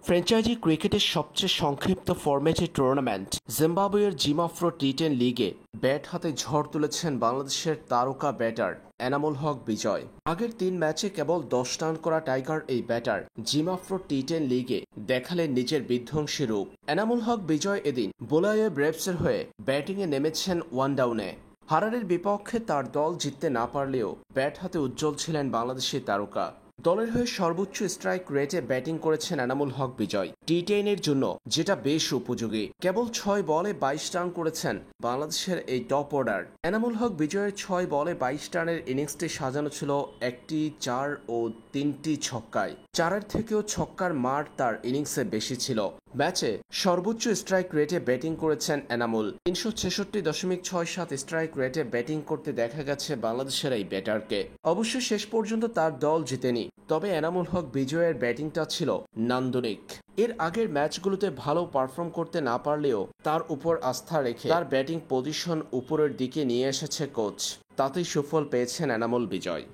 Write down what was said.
Franchise ক্রিকেটের সবচেয়ে সংক্ষিপ্ত ফরম্যাটের টুর্নামেন্ট জিম্বাবুয়ের জিমাফ্রো টি10 লিগে ব্যাট হাতে ঝড় তুলেছেন বাংলাদেশের তারকা ব্যাটার এনামুল হক বিজয়। আগের ৩ ম্যাচে কেবল ১০ রান করা টাইগার এই ব্যাটার জিমাফ্রো টি10 লিগে দেখালেন নিজের বিধ্বংসী রূপ। এনামুল হক বিজয় এদিন বোলায়ে ব্রেভসের হয়ে ব্যাটিংয়ে নেমেছেন ওয়ান ডাউনে। হারারের বিপক্ষে তার দল জিততে না পারলেও ব্যাট হাতে উজ্জ্বল ছিলেন বাংলাদেশি তারকা। দলের হয়ে সর্বোচ্চ স্ট্রাইক রেটে ব্যাটিং করেছেন এনামুল হক বিজয় টি10 জন্য, যেটা বেশ উপযোগী। কেবল ৬ বলে ২২ রান করেছেন বাংলাদেশের এই টপ অর্ডার। এনামুল হক বিজয়ের ৬ বলে ২২ রানের ইনিংসটি সাজানো ছিল একটি ৪ ও ৩টি ছক্কায়। ৪-এর থেকেও ছক্কার মার তার ইনিংসে বেশি ছিল। ম্যাচে সর্বোচ্চ স্ট্রাইক রেটে ব্যাটিং করেছেন এনামুল। ৩৬৬.৬৭ স্ট্রাইক রেটে ব্যাটিং করতে দেখা গেছে বাংলাদেশের এই ব্যাটারকে। অবশ্য শেষ পর্যন্ত তার দল জিতেনি, তবে এনামুল হক বিজয়ের ব্যাটিংটা ছিল নান্দনিক। এর আগের ম্যাচগুলোতে ভালো পারফর্ম করতে না পারলেও তার উপর আস্থা রেখে তার ব্যাটিং পজিশন উপরের দিকে নিয়ে এসেছে কোচ। তাতেই সুফল পেয়েছেন এনামুল বিজয়।